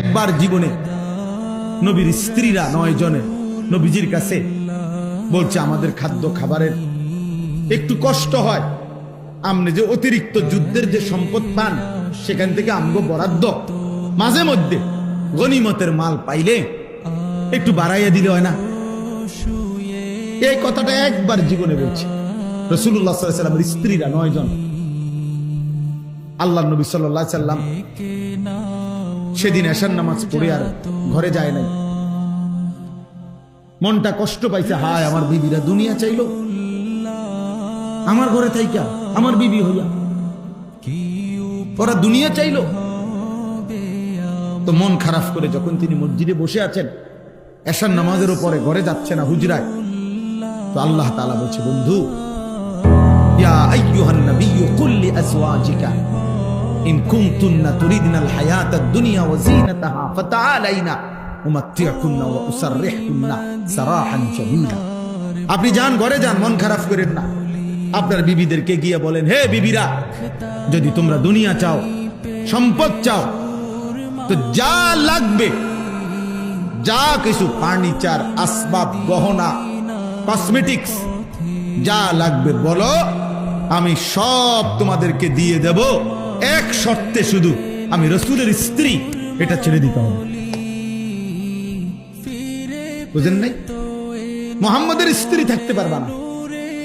একবার জীবনে নবীর স্ত্রীরা 9 জনে নবীজির কাছে বলছে, আমাদের খাদ্য খাবারের একটু কষ্ট হয়, আপনি যে অতিরিক্ত যুদ্ধের যে সম্পদ পান সেখান থেকে আমগো বরাদ্দ মাঝে মধ্যে গনিমতের মাল পাইলে একটু বাড়াইয়া দিলে হয় না। এই কথাটা একবার জীবনে বলছে রাসূলুল্লাহ সাল্লাল্লাহু আলাইহি ওয়াসাল্লামের স্ত্রীরা 9 জন। আল্লাহর নবী সাল্লাল্লাহু আলাইহি ওয়াসাল্লাম সেদিন এশার নামাজ পড়ে আর ঘরে যায় নাই। মনটা কষ্ট পাইছে, হায় আমার বিবিরা দুনিয়া চাইলো, আমার ঘরে থাইকা আমার বিবি হইয়া ওরা দুনিয়া চাইলো। তো মন খারাপ করে যখন তিনি মসজিদে বসে আছেন, এশার নামাজের উপরে ঘরে যাচ্ছে না হুজরায়, তো আল্লাহ তাআলা বলছে, বন্ধু, ইয়া আইয়ুহান নাবিয়্যু কুল লিআজওয়াজিকা ইন কুনতুন্না তুরিদনাল হায়াতাদ দুনিয়া ওয়া যিনাতাহা ফাতাআলাইনা উমাত্তিউকুন্না ওয়া উসাররিহুকুন্না সারাহান জামিলা। আপনি যান, ঘরে যান, মন খারাপ করেন না। আপনার বিবিদেরকে গিয়ে বলেন, হে বিবিরা, যদি তোমরা দুনিয়া চাও, সম্পদ চাও, তো যা লাগবে, যা কিছু ফার্নিচার, আসবাব, গহনা, কসমেটিক্স যা লাগবে বলো, আমি সব তোমাদেরকে দিয়ে দেব, এক শর্তে, শুধু আমি রাসূলের স্ত্রী এটা ছেড়ে দিতে হবে। বুঝেন নাই? মুহাম্মদের স্ত্রী থাকতে পারবা না,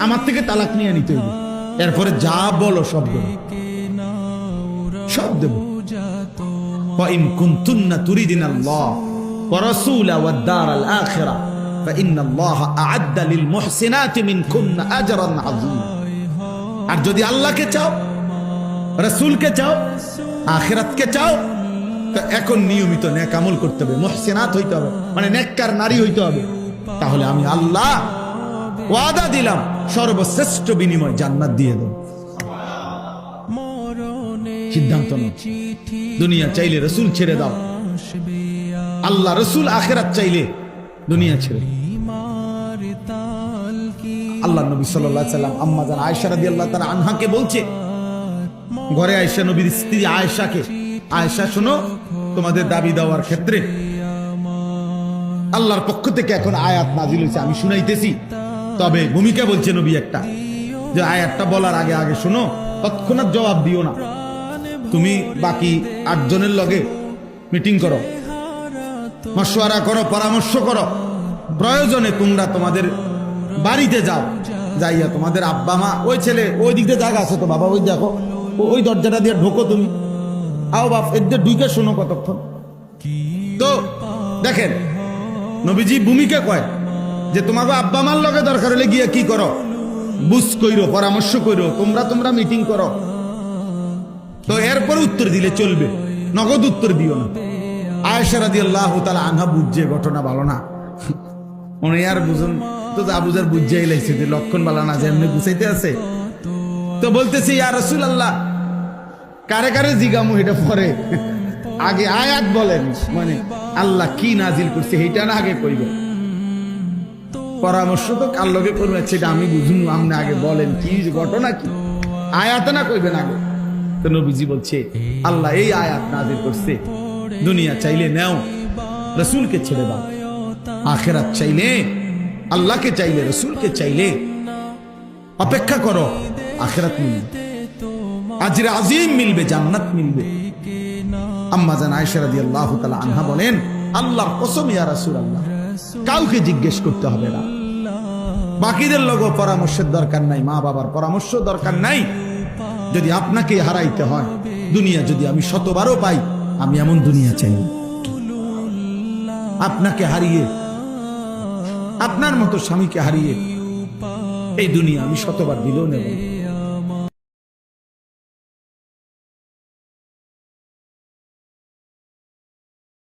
আমার থেকে তালাক নিয়ে নিতে হবে, এরপরে যা বলো সব দেব, সব দেব। وَإِن كُنتُنَّ تُرِيدْنَ اللَّهَ وَرَسُولَهُ وَالدَّارَ الْآخِرَةَ فَإِنَّ اللَّهَ أَعَدَّ لِلْمُحْسِنَاتِ مِنكُنَّ أَجْرًا عَظِيمًا। আর যদি আল্লাহকে চাও, রাসূলকে চাও, আখিরাতকে চাও, তো এখন নিয়মিত নেক আমল করতে হবে, মুহসিনাত হইতে হবে, মানে নেককার নারী হইতে হবে। তাহলে আমি আল্লাহ ওয়াদা দিলাম, সর্বশ্রেষ্ঠ বিনিময় জান্নাত দিয়ে দেব। সিদ্ধান্ত নাও, দুনিয়া চাইলে রাসূল ছেড়ে দাও, আল্লাহ রাসূল আখিরাত চাইলে দুনিয়া ছেড়ে। আল্লাহ নবী সাল্লাল্লাহু আলাইহি ওয়াসাল্লাম আম্মা জান আয়েশা রাদিয়াল্লাহু তাআলা আনহাকে বলছে, ঘরে আয়েশা নবীর স্ত্রী আয়েশাকে, আয়েশা শোনো, তোমাদের দাবি দেওয়ার ক্ষেত্রে আল্লাহর পক্ষ থেকে এখন আয়াত নাজিল হয়েছে, আমি শুনাইতেছি। তবে ভূমিকা বলছে নবী একটা, যে আয়াতটা বলার আগে আগে শোনো, তৎক্ষণাৎ জবাব দিও না। তুমি বাকি 8 জনের লগে মিটিং করো, মশওয়ারা করো, পরামর্শ করো, প্রয়োজনে তোমরা তোমাদের বাড়িতে যাও, যাইয়া তোমাদের আব্বা মা, ওই ছেলে ওই দিক দিয়ে জায়গা আছে তো বাবা, ওই দেখো, ওই দরজাটা দিয়ে ঢোকো, তুমি আও বাপ, এদের ঢুকে শোনো কতক্ষণ। তো দেখেন নবীজি ভূমিকা কয় যে তোমাকে আব্বা মার লগে দরকার হলে গিয়ে কি করো, বুঝ কইরো, পরামর্শ কইরো, তোমরা মিটিং করো। তো এরপর উত্তর দিলে চলবে, নগদ উত্তর দিও না। আয়েশা রাদিয়াল্লাহু তাআলা আনহা বুঝছে ঘটনা ভালো না, উনি আর বুঝুন তো, যা বুঝার বুঝাই লাইছে যে লক্ষণ ভালো না, যে এমনি বুঝাইতে আছে। তো বলতেছি, ইয়া রাসূলুল্লাহ, কারে কারে জিগামু এটা পরে, আগে আয়াত বলেন, মানে আল্লাহ কি নাজিল করছে এটা না আগে কইবে, পরামর্শ তো কার লগে করবেন সেটা আমি বুঝুন, আপনি আগে বলেন কি ঘটনা, কি আয়াত না কইবেন আগে। তো নবীজি বলছে, আল্লাহ এই আয়াত নাজিল করছে, দুনিয়া চাইলে নাও, রাসূলকে ছেড়ে দাও, আখিরাত চাইলে আল্লাহকে চাইলে, রাসূলকে চাইলে অপেক্ষা করো, আখিরাত মিলবে, আজরে আজিম মিলবে, জান্নাত মিলবে। আম্মা জান আয়েশা রাদিয়াল্লাহু তাআলা আনহা বলেন, আল্লাহর কসম ইয়া রাসূলুল্লাহ, কাউকে জিজ্ঞেস করতে হবে না, বাকিদের লগো পরামর্শের দরকার নাই, মা বাবার পরামর্শ দরকার নাই। যদি আপনাকে হারাইতে হয়, দুনিয়া যদি আমি 100বারও পাই, আমি এমন দুনিয়া চাই, আপনাকে হারিয়ে, আপনার মতো স্বামীকে হারিয়ে এই দুনিয়া আমি 100বার দিলেও নেব।